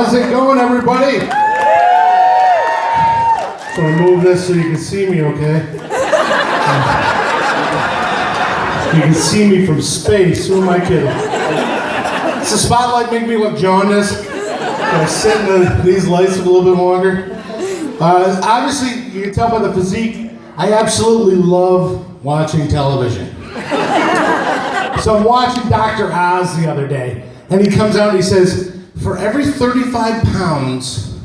How's it going, everybody? So I move this so you can see me, okay? You can see me from space. Who am I kidding? Does the spotlight make me look jaundiced? Can I sit in these lights for a little bit longer? Obviously, you can tell by the physique, I absolutely love watching television. So I'm watching Dr. Oz the other day, and he comes out and he says, for every 35 pounds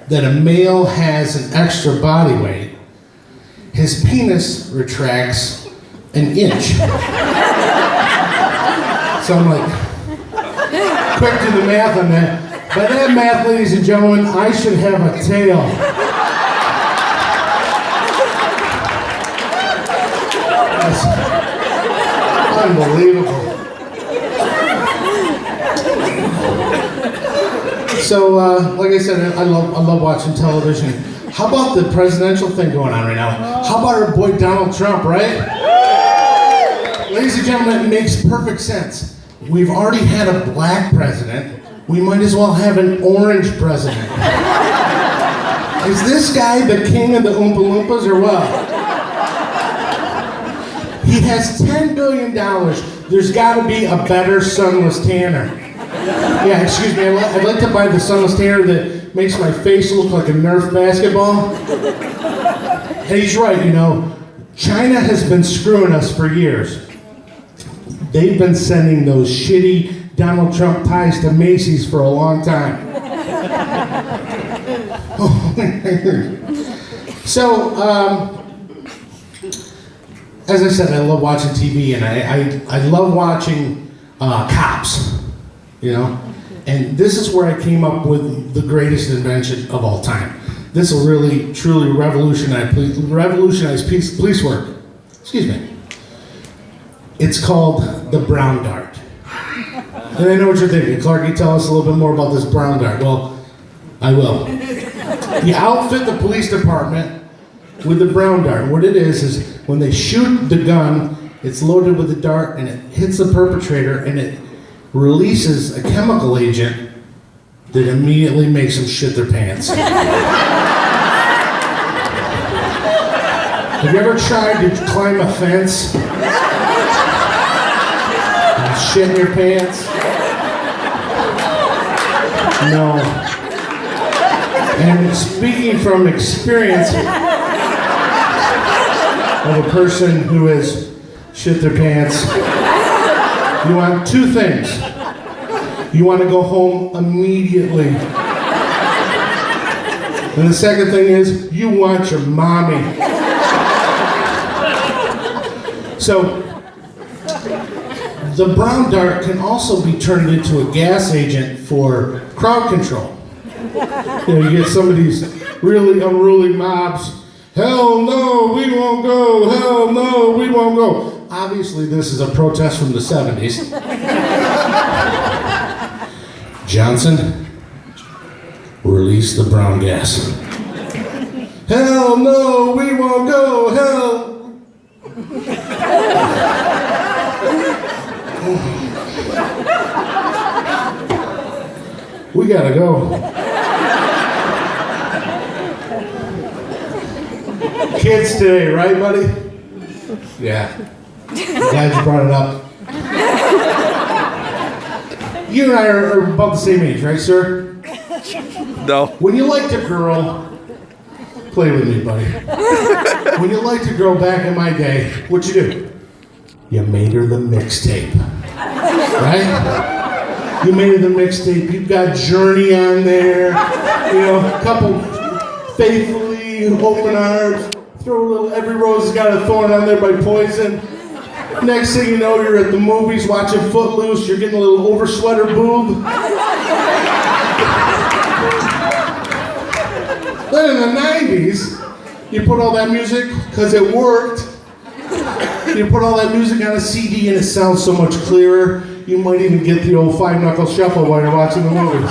that a male has an extra body weight, his penis retracts an inch. So I'm like, quick to the math on that. By that math, ladies and gentlemen, I should have a tail. That's unbelievable. So, like I said, I love watching television. How about the presidential thing going on right now? How about our boy Donald Trump, right? Ladies and gentlemen, it makes perfect sense. We've already had a black president. We might as well have an orange president. Is this guy the king of the Oompa Loompas or what? He has $10 billion. There's got to be a better sunless tanner. Yeah, excuse me, I'd like to buy the sunless tanner that makes my face look like a Nerf basketball. And he's right, you know, China has been screwing us for years. They've been sending those shitty Donald Trump ties to Macy's for a long time. So, as I said, I love watching TV, and I love watching Cops, you know? And this is where I came up with the greatest invention of all time. This will really, truly revolutionize police work. Excuse me. It's called the Brown Dart. And I know what you're thinking. Clark, you tell us a little bit more about this Brown Dart. Well, I will. You outfit the police department with the Brown Dart. What it is when they shoot the gun, it's loaded with the dart and it hits the perpetrator and it releases a chemical agent that immediately makes them shit their pants. Have you ever tried to climb a fence and shit in your pants? No. And speaking from experience of a person who has shit their pants, you want two things. You want to go home immediately. And the second thing is, you want your mommy. So, the Brown Dart can also be turned into a gas agent for crowd control. You know, you get some of these really unruly mobs. Hell no, we won't go. Hell no, we won't go. Obviously, this is a protest from the 70s. Johnson, release the brown gas. Hell no, we won't go. Hell. We gotta go. Kids today, right, buddy? Yeah. I'm glad you brought it up. You and I are about the same age, right, sir? No. When you liked a girl, play with me, buddy. When you liked a girl back in my day, what'd you do? You made her the mixtape, right? You made her the mixtape. You've got Journey on there, you know, a couple Faithfully, Open Arms, throw a little Every Rose Has Got a Thorn on there by Poison. Next thing you know, you're at the movies watching Footloose, you're getting a little over-sweater boob. Then in the 90s, you put all that music, because it worked, you put all that music on a CD and it sounds so much clearer, you might even get the old five-knuckle shuffle while you're watching the movies.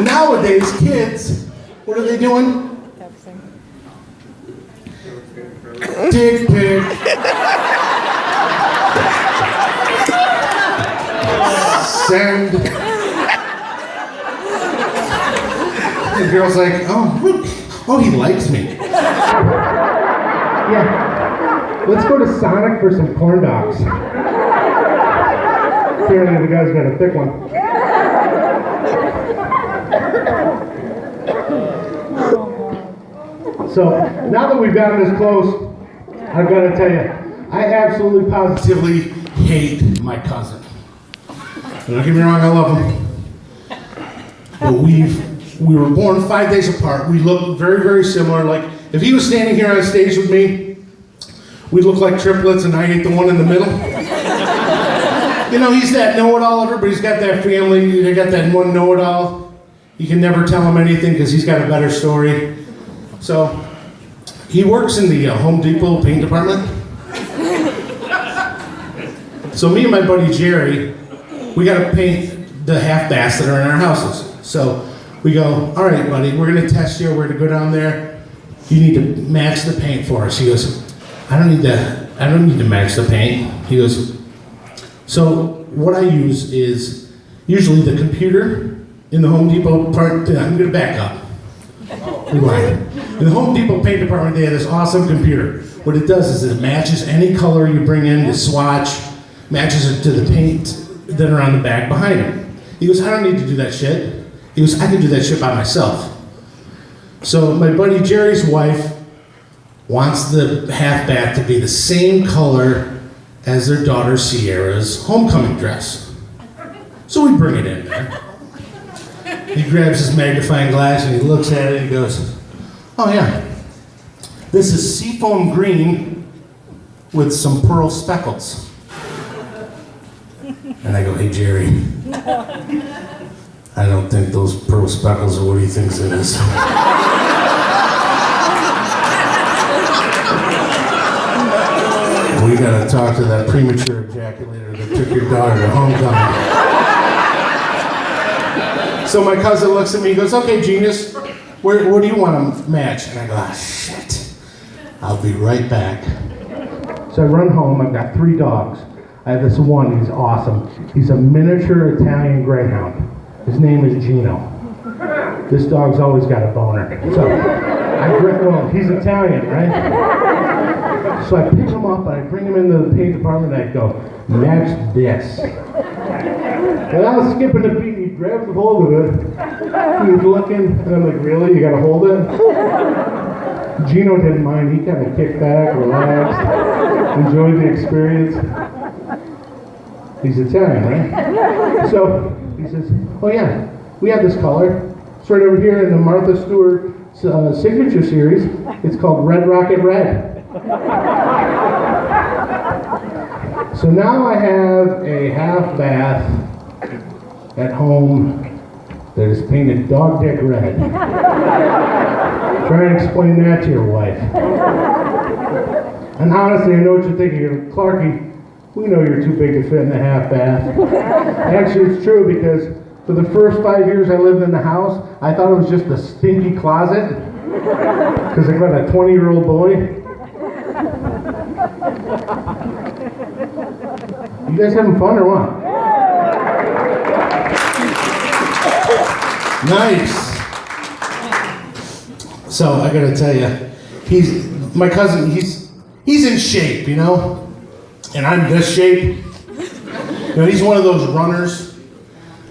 Nowadays, kids, what are they doing? Dick pic. Send. girl's like, oh, he likes me. Yeah, let's go to Sonic for some corn dogs. Apparently the guy's got a thick one. So, now that we've gotten this close, I've got to tell you, I absolutely positively hate my cousin. Don't get me wrong, I love him. But we were born 5 days apart. We look very, very similar. Like, if he was standing here on stage with me, we'd look like triplets and I ain't the one in the middle. You know, he's that know-it-all. Everybody's got that family. They got that one know-it-all. You can never tell him anything because he's got a better story. So, he works in the Home Depot paint department. So me and my buddy Jerry, we got to paint the half baths that are in our houses. So we go, all right, buddy, we're going to test you. We're going to go down there. You need to match the paint for us. He goes, I don't need to match the paint. He goes, so what I use is usually the computer in the Home Depot part. I'm going to back up. Rewind. In the Home Depot paint department, they have this awesome computer. What it does is it matches any color you bring in, the swatch, matches it to the paint that are on the back behind it. He goes, I don't need to do that shit. He goes, I can do that shit by myself. So my buddy Jerry's wife wants the half bath to be the same color as their daughter Sierra's homecoming dress. So we bring it in there. He grabs his magnifying glass and he looks at it and he goes, oh yeah, this is seafoam green with some pearl speckles. And I go, hey Jerry, I don't think those pearl speckles are what he thinks it is. We gotta talk to that premature ejaculator that took your daughter to homecoming. So my cousin looks at me and goes, okay, genius, where do you want to match? And I go, shit, I'll be right back. So I run home, I've got 3 dogs. I have this one, he's awesome. He's a miniature Italian greyhound. His name is Gino. This dog's always got a boner. So well, he's Italian, right? So I pick him up and I bring him into the paint department and I go, match this. And I was skipping a beat, he grabs a hold of it. He's looking, and I'm like, really? You gotta hold it? Gino didn't mind, he kind of kicked back, relaxed, enjoyed the experience. He's Italian, right? So he says, oh yeah, we have this color. It's right over here in the Martha Stewart signature series. It's called Red Rocket Red. So now I have a half bath at home that is painted dog dick red. Try and explain that to your wife. And honestly, I know what you're thinking. You're Clarky, we know you're too big to fit in the half bath. Actually, it's true because for the first 5 years I lived in the house, I thought it was just a stinky closet because I got a 20-year-old boy. You guys having fun or what? Nice. So I gotta tell you, my cousin. He's in shape, you know, and I'm this shape. You know, he's one of those runners.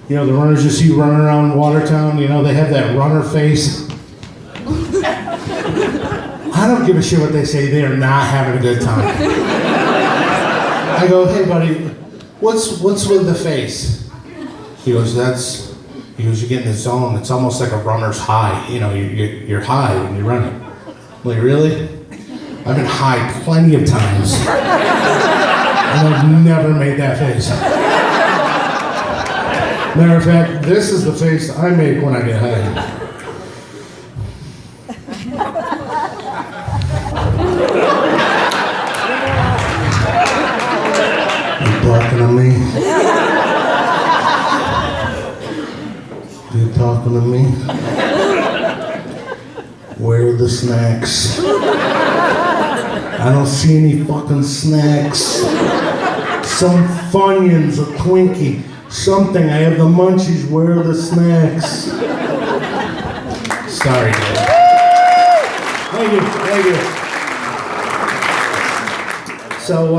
You know, the runners you see running around Watertown. You know, they have that runner face. I don't give a shit what they say. They are not having a good time. I go, hey buddy, what's with the face? He goes, you get in the zone. It's almost like a runner's high. You know, you're high when you're running. I'm like, really? I've been high plenty of times. And I've never made that face. Matter of fact, this is the face I make when I get high. Talking to me? You talking to me? Where are the snacks? I don't see any fucking snacks. Some Funyuns, a Twinkie, something. I have the munchies. Where are the snacks? Sorry, Dave. Thank you. So,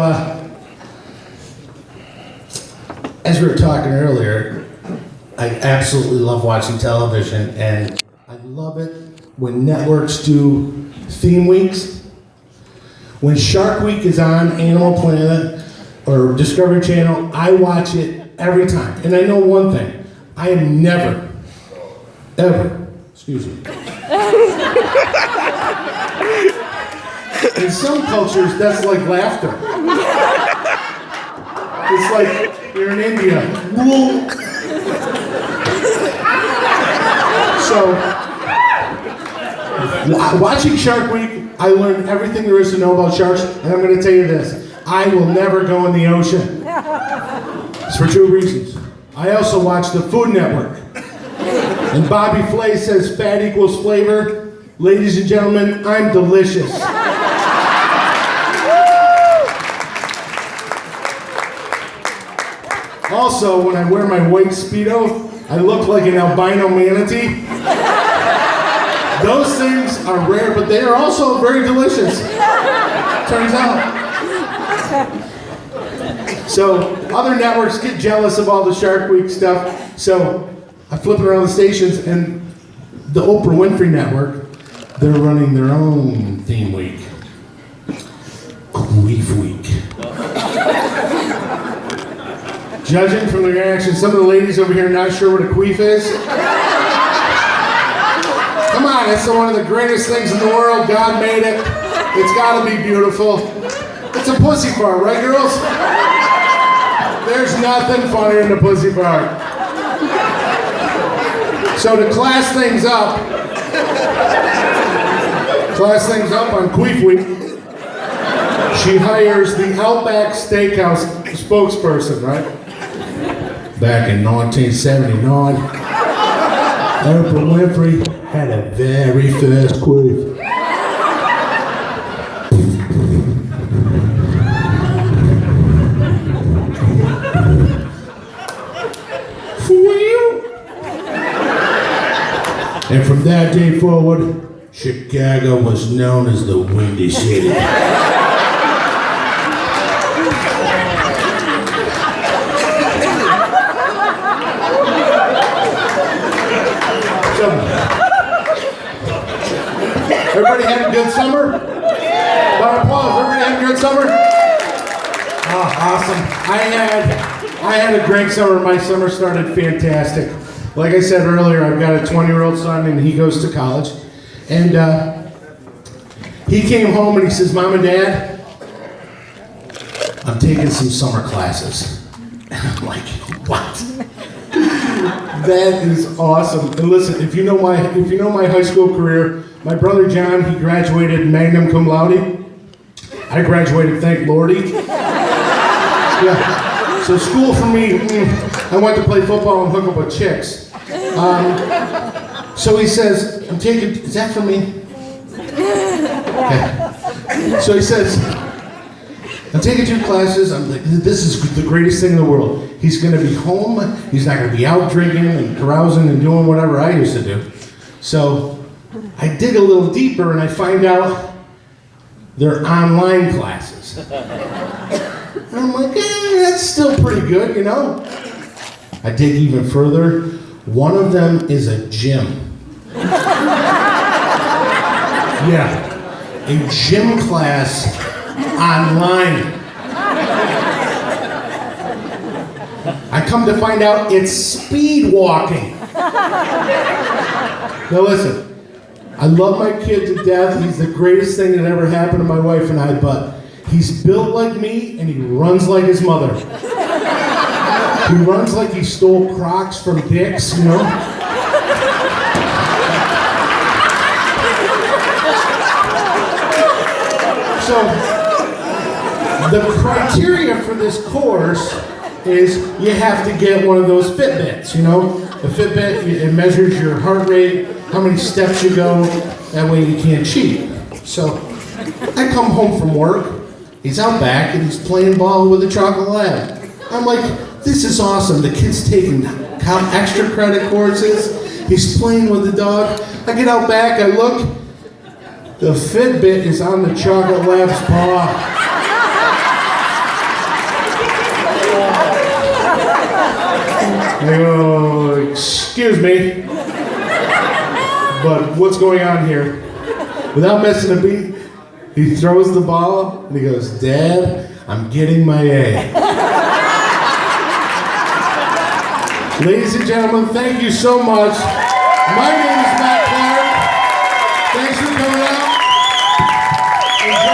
as we were talking earlier, I absolutely love watching television, and I love it when networks do theme weeks. When Shark Week is on Animal Planet or Discovery Channel, I watch it every time. And I know one thing, I am never, ever, excuse me. In some cultures, that's like laughter. It's like you're in India. Whoa. So, watching Shark Week, I learned everything there is to know about sharks, and I'm going to tell you this. I will never go in the ocean. It's for two reasons. I also watch the Food Network. And Bobby Flay says fat equals flavor. Ladies and gentlemen, I'm delicious. Also, when I wear my white Speedo, I look like an albino manatee. Those things are rare, but they are also very delicious. Turns out. So, other networks get jealous of all the Shark Week stuff. So, I flip around the stations, and the Oprah Winfrey Network, they're running their own theme week. Queef Week. Judging from the reaction, some of the ladies over here are not sure what a queef is. Come on, it's one of the greatest things in the world. God made it. It's got to be beautiful. It's a pussy fart, right, girls? There's nothing funnier than a pussy fart. So to class things up on Queef Week, she hires the Outback Steakhouse spokesperson, right? Back in 1979, Oprah Winfrey had a very first queef. And from that day forward, Chicago was known as the Windy City. Everybody had a good summer? Round of applause. Everybody had a good summer? Oh, awesome. I had a great summer. My summer started fantastic. Like I said earlier, I've got a 20-year-old son, and he goes to college. And he came home and he says, Mom and Dad, I'm taking some summer classes. And I'm like, what? That is awesome. And listen, if you know my high school career, my brother John, he graduated magna cum laude. I graduated, thank Lordy. Yeah. So school for me, I went to play football and hook up with chicks. So he says, I'm taking, is that for me? Okay. So he says, I'm taking 2 classes. I'm like, this is the greatest thing in the world. He's going to be home. He's not going to be out drinking and carousing and doing whatever I used to do. So I dig a little deeper and I find out they're online classes. And I'm like, that's still pretty good, you know? I dig even further. One of them is a gym. Yeah, a gym class online. I come to find out it's speed walking. Now listen, I love my kid to death. He's the greatest thing that ever happened to my wife and I, but he's built like me and he runs like his mother. He runs like he stole Crocs from Dick's, you know? So, the criteria for this course is you have to get one of those Fitbits, you know? The Fitbit, it measures your heart rate, how many steps you go, that way you can't cheat. So, I come home from work, he's out back and he's playing ball with a chocolate lab. I'm like, this is awesome. The kid's taking extra credit courses. He's playing with the dog. I get out back, I look. The Fitbit is on the chocolate lab's paw. I go, excuse me, but what's going on here? Without missing a beat, he throws the ball and he goes, Dad, I'm getting my A. Ladies and gentlemen, thank you so much. My name is Matt Clark. Thanks for coming out. Enjoy